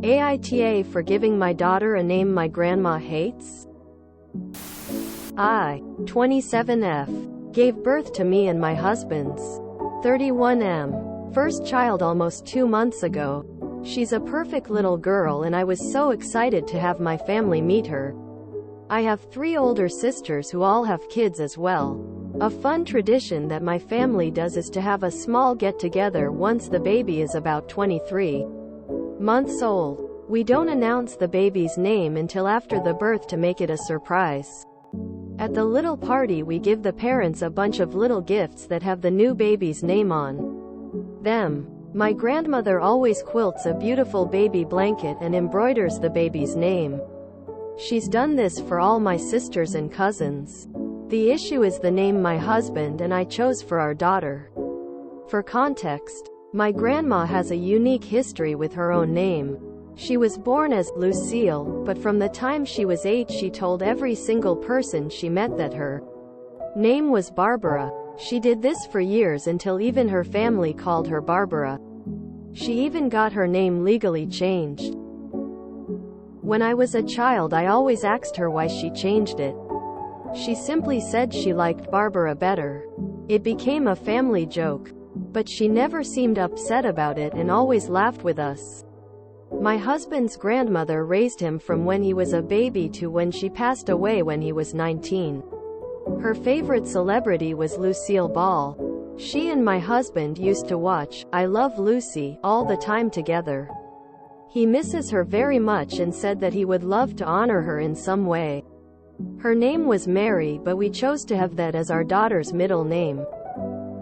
AITA for giving my daughter a name my grandma hates? I, 27F, gave birth to me and my husband's 31M first child almost 2 months ago. She's a perfect little girl and I was so excited to have my family meet her. I have 3 older sisters who all have kids as well. A fun tradition that my family does is to have a small get-together once the baby is about 23 months old. We don't announce the baby's name until after the birth to make it a surprise. At the little party we give the parents a bunch of little gifts that have the new baby's name on them. My grandmother always quilts a beautiful baby blanket and embroiders the baby's name. She's done this for all my sisters and cousins. The issue is the name my husband and I chose for our daughter. For context, my grandma has a unique history with her own name. She was born as Lucille, but from the time she was 8 she told every single person she met that her name was Barbara. She did this for years until even her family called her Barbara. She even got her name legally changed. When I was a child I always asked her why she changed it. She simply said she liked Barbara better. It became a family joke. But she never seemed upset about it and always laughed with us. My husband's grandmother raised him from when he was a baby to when she passed away when he was 19. Her favorite celebrity was Lucille Ball. She and my husband used to watch I Love Lucy all the time together. He misses her very much and said that he would love to honor her in some way. Her name was Mary, but we chose to have that as our daughter's middle name.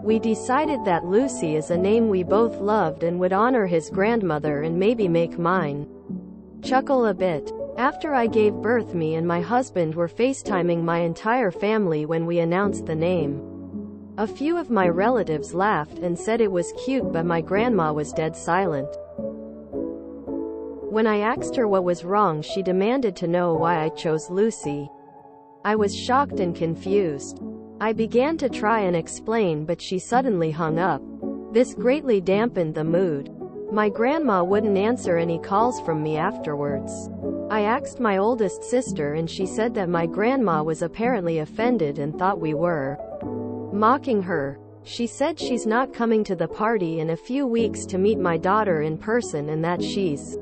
We decided that Lucy is a name we both loved and would honor his grandmother and maybe make mine chuckle a bit. After I gave birth, me and my husband were FaceTiming my entire family when we announced the name. A few of my relatives laughed and said it was cute, but my grandma was dead silent. When I asked her what was wrong, she demanded to know why I chose Lucy. I was shocked and confused. I began to try and explain, but she suddenly hung up. This greatly dampened the mood. My grandma wouldn't answer any calls from me afterwards. I asked my oldest sister and she said that my grandma was apparently offended and thought we were mocking her. She said she's not coming to the party in a few weeks to meet my daughter in person and that she's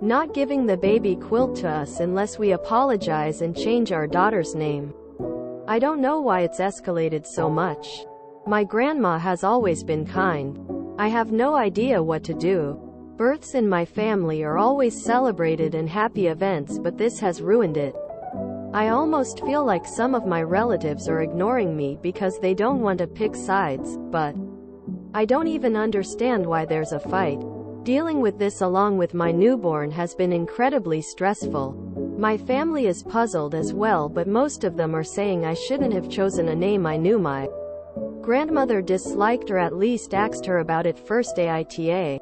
not giving the baby quilt to us unless we apologize and change our daughter's name. I don't know why it's escalated so much. My grandma has always been kind. I have no idea what to do. Births in my family are always celebrated and happy events, but this has ruined it. I almost feel like some of my relatives are ignoring me because they don't want to pick sides, but I don't even understand why there's a fight. Dealing with this along with my newborn has been incredibly stressful. My family is puzzled as well, but most of them are saying I shouldn't have chosen a name I knew my grandmother disliked, or at least asked her about it first. AITA.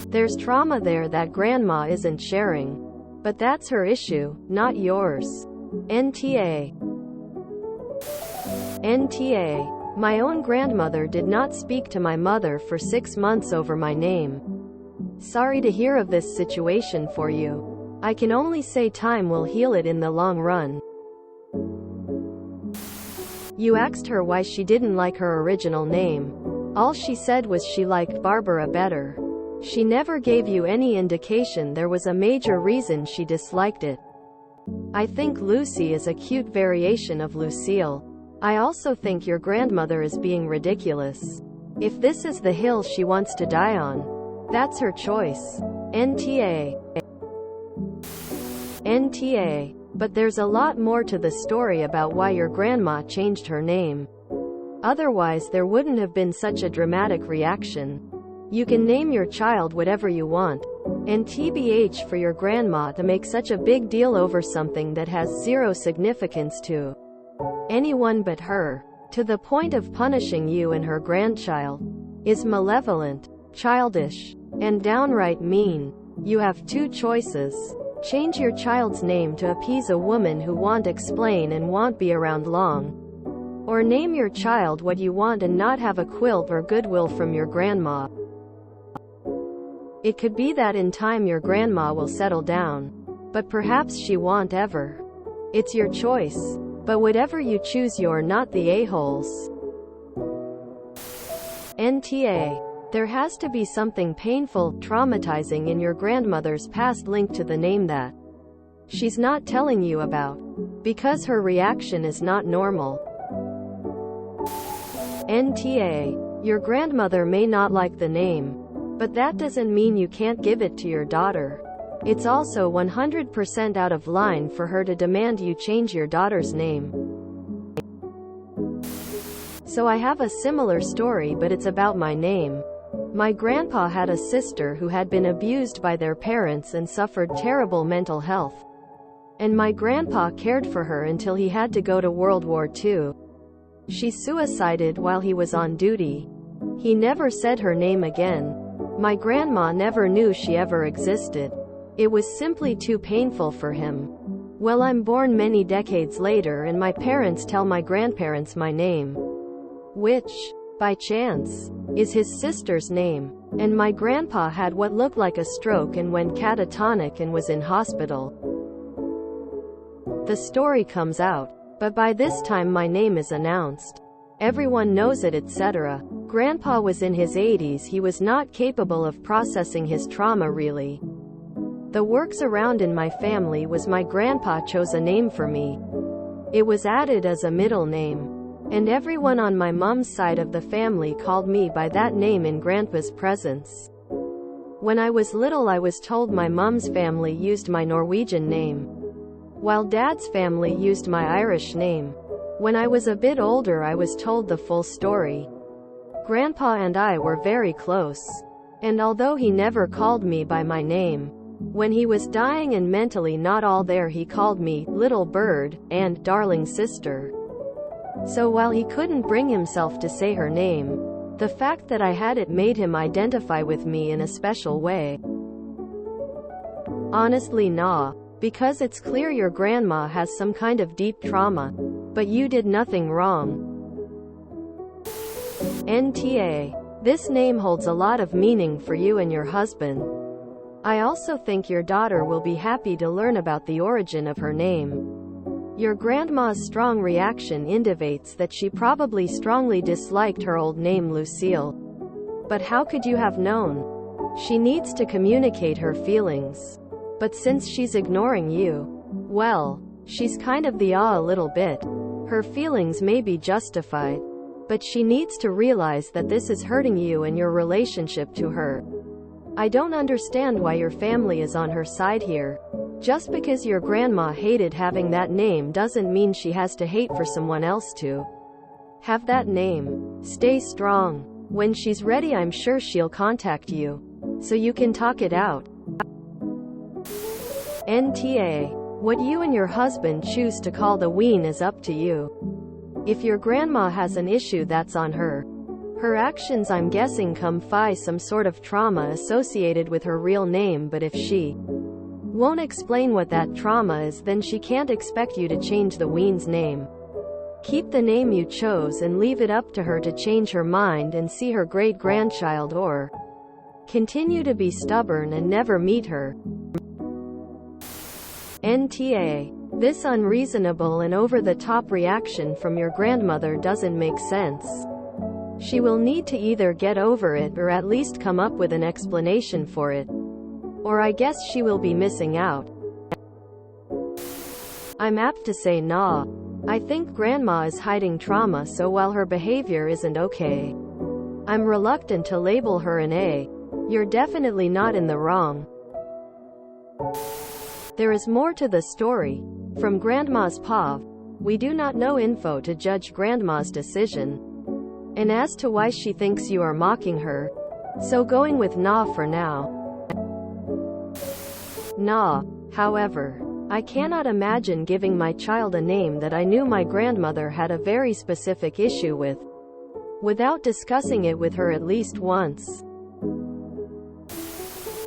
There's trauma there that grandma isn't sharing. But that's her issue, not yours. NTA. NTA. My own grandmother did not speak to my mother for 6 months over my name. Sorry to hear of this situation for you. I can only say time will heal it in the long run. You asked her why she didn't like her original name. All she said was she liked Barbara better. She never gave you any indication there was a major reason she disliked it. I think Lucy is a cute variation of Lucille. I also think your grandmother is being ridiculous. If this is the hill she wants to die on, that's her choice. NTA. NTA. But there's a lot more to the story about why your grandma changed her name. Otherwise there wouldn't have been such a dramatic reaction. You can name your child whatever you want. And TBH for your grandma to make such a big deal over something that has zero significance to anyone but her, to the point of punishing you and her grandchild, is malevolent, childish, and downright mean. You have 2 choices. Change your child's name to appease a woman who won't explain and won't be around long. Or name your child what you want and not have a quilt or goodwill from your grandma. It could be that in time your grandma will settle down. But perhaps she won't ever. It's your choice. But whatever you choose, you're not the a-holes. NTA. There has to be something painful, traumatizing in your grandmother's past linked to the name that she's not telling you about. Because her reaction is not normal. NTA. Your grandmother may not like the name. But that doesn't mean you can't give it to your daughter. It's also 100% out of line for her to demand you change your daughter's name. So I have a similar story, but it's about my name. My grandpa had a sister who had been abused by their parents and suffered terrible mental health. And my grandpa cared for her until he had to go to World War II. She suicided while he was on duty. He never said her name again. My grandma never knew she ever existed. It was simply too painful for him. Well, I'm born many decades later and my parents tell my grandparents my name, which, by chance, is his sister's name. And my grandpa had what looked like a stroke and went catatonic and was in hospital. The story comes out, but by this time my name is announced. Everyone knows it, etc. Grandpa was in his 80s. He was not capable of processing his trauma really. The works around in my family was my grandpa chose a name for me. It was added as a middle name. And everyone on my mom's side of the family called me by that name in grandpa's presence. When I was little I was told my mom's family used my Norwegian name, while dad's family used my Irish name. When I was a bit older I was told the full story. Grandpa and I were very close. And although he never called me by my name, when he was dying and mentally not all there, he called me little bird and darling sister. So while he couldn't bring himself to say her name, the fact that I had it made him identify with me in a special way. Honestly, nah. Because it's clear your grandma has some kind of deep trauma. But you did nothing wrong. NTA. This name holds a lot of meaning for you and your husband. I also think your daughter will be happy to learn about the origin of her name. Your grandma's strong reaction indicates that she probably strongly disliked her old name Lucille. But how could you have known? She needs to communicate her feelings. But since she's ignoring you, well, she's kind of a little bit. Her feelings may be justified. But she needs to realize that this is hurting you and your relationship to her. I don't understand why your family is on her side here. Just because your grandma hated having that name doesn't mean she has to hate for someone else to have that name. Stay strong. When she's ready, I'm sure she'll contact you, so you can talk it out. NTA. What you and your husband choose to call the ween is up to you. If your grandma has an issue, that's on her. Her actions, I'm guessing, come from some sort of trauma associated with her real name, but if she won't explain what that trauma is, then she can't expect you to change the ween's name. Keep the name you chose and leave it up to her to change her mind and see her great-grandchild, or continue to be stubborn and never meet her. NTA. This unreasonable and over-the-top reaction from your grandmother doesn't make sense. She will need to either get over it or at least come up with an explanation for it. Or I guess she will be missing out. I'm apt to say nah. I think grandma is hiding trauma, so while her behavior isn't okay, I'm reluctant to label her an A. You're definitely not in the wrong. There is more to the story. From Grandma's POV, we do not know info to judge Grandma's decision. And as to why she thinks you are mocking her, so going with nah for now. Nah. However, I cannot imagine giving my child a name that I knew my grandmother had a very specific issue with, without discussing it with her at least once.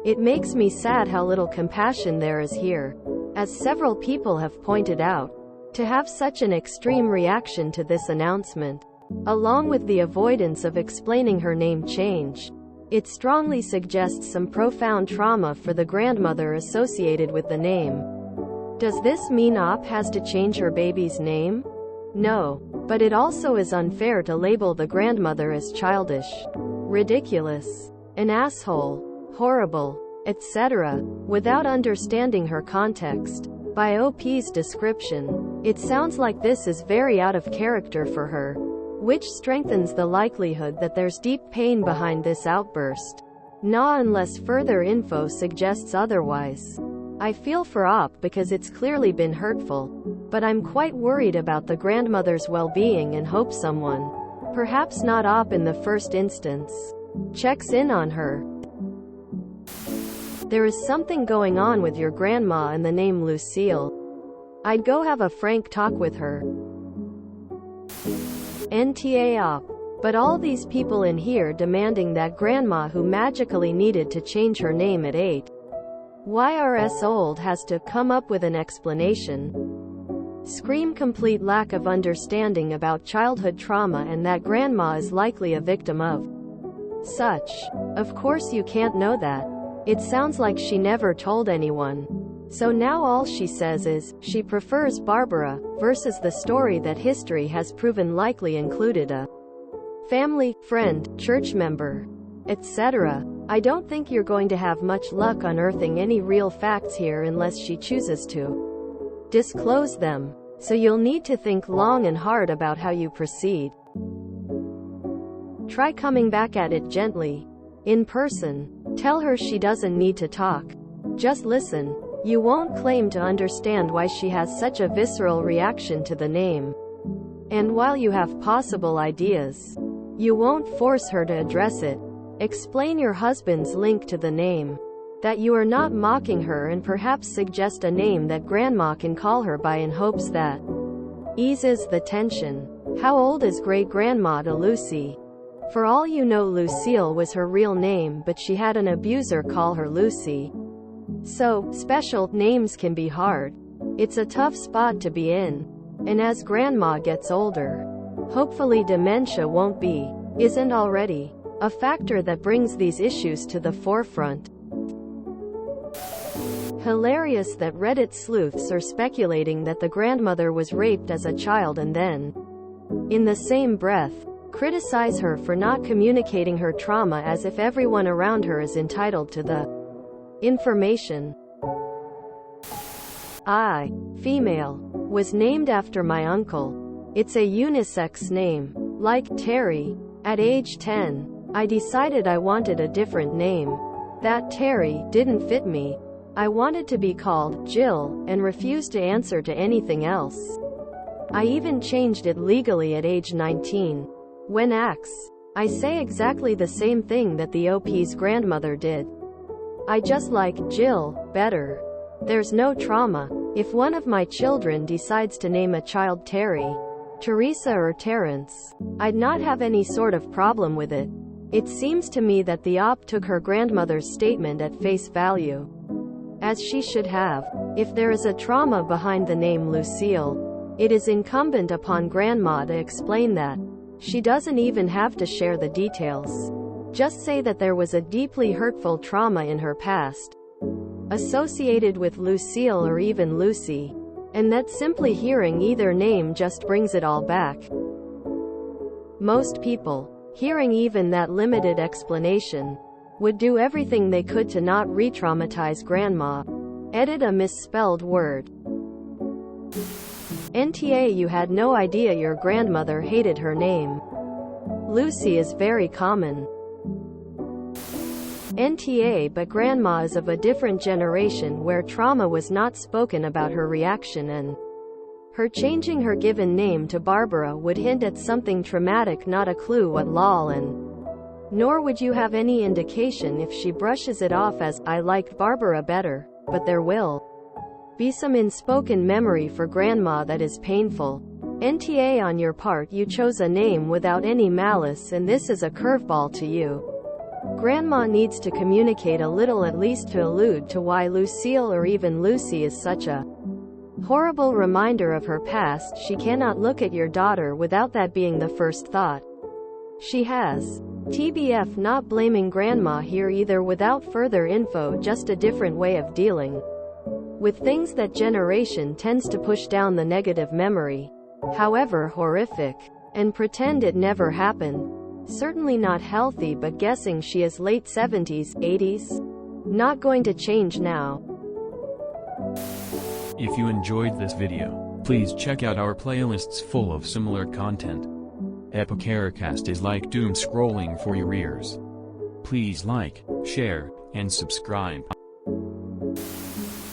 It makes me sad how little compassion there is here, as several people have pointed out, to have such an extreme reaction to this announcement, along with the avoidance of explaining her name change. It strongly suggests some profound trauma for the grandmother associated with the name. Does this mean Op has to change her baby's name? No. But it also is unfair to label the grandmother as childish, ridiculous, an asshole, horrible, etc., without understanding her context. By OP's description, it sounds like this is very out of character for her, which strengthens the likelihood that there's deep pain behind this outburst. Nah, unless further info suggests otherwise. I feel for Op because it's clearly been hurtful, but I'm quite worried about the grandmother's well-being and hope someone, perhaps not Op in the first instance, checks in on her. There is something going on with your grandma and the name Lucille. I'd go have a frank talk with her. NTA Op. But all these people in here demanding that grandma who magically needed to change her name at 8. YRS old has to come up with an explanation. Scream complete lack of understanding about childhood trauma and that grandma is likely a victim of such. Of course you can't know that. It sounds like she never told anyone. So now all she says is, she prefers Barbara, versus the story that history has proven likely included a family, friend, church member, etc. I don't think you're going to have much luck unearthing any real facts here unless she chooses to disclose them. So you'll need to think long and hard about how you proceed. Try coming back at it gently. In person. Tell her she doesn't need to talk. Just listen. You won't claim to understand why she has such a visceral reaction to the name. And while you have possible ideas, you won't force her to address it. Explain your husband's link to the name. That you are not mocking her and perhaps suggest a name that grandma can call her by in hopes that eases the tension. How old is great-grandma to Lucy? For all you know, Lucille was her real name, but she had an abuser call her Lucy. So, special names can be hard. It's a tough spot to be in. And as grandma gets older, hopefully dementia won't be, isn't already, a factor that brings these issues to the forefront. Hilarious that Reddit sleuths are speculating that the grandmother was raped as a child and then, in the same breath, criticize her for not communicating her trauma as if everyone around her is entitled to the information. I, female, was named after my uncle. It's a unisex name, like Terry. At age 10, I decided I wanted a different name. That Terry didn't fit me. I wanted to be called Jill and refused to answer to anything else. I even changed it legally at age 19. When asked, I say exactly the same thing that the OP's grandmother did. I just like Jill better. There's no trauma. If one of my children decides to name a child Terry, Teresa or Terrence, I'd not have any sort of problem with it. It seems to me that the OP took her grandmother's statement at face value, as she should have. If there is a trauma behind the name Lucille, it is incumbent upon grandma to explain that. She doesn't even have to share the details. Just say that there was a deeply hurtful trauma in her past, associated with Lucille or even Lucy, and that simply hearing either name just brings it all back. Most people, hearing even that limited explanation, would do everything they could to not re-traumatize grandma. Edit a misspelled word. NTA, you had no idea your grandmother hated her name. Lucy is very common. NTA, but grandma is of a different generation where trauma was not spoken about her reaction, and her changing her given name to Barbara would hint at something traumatic, not a clue what lol, and nor would you have any indication if she brushes it off as, I liked Barbara better, but there will be some unspoken memory for grandma that is painful. NTA, on your part you chose a name without any malice, and this is a curveball to you. Grandma needs to communicate a little, at least to allude to why Lucille or even Lucy is such a horrible reminder of her past. She cannot look at your daughter without that being the first thought she has. TBF, not blaming grandma here either. Without further info, just a different way of dealing with things. That generation tends to push down the negative memory, however horrific, and pretend it never happened. Certainly not healthy, but guessing she is late 70s, 80s. Not going to change now. If you enjoyed this video, please check out our playlists full of similar content. AmITheAsshole is like doom scrolling for your ears. Please like, share, and subscribe.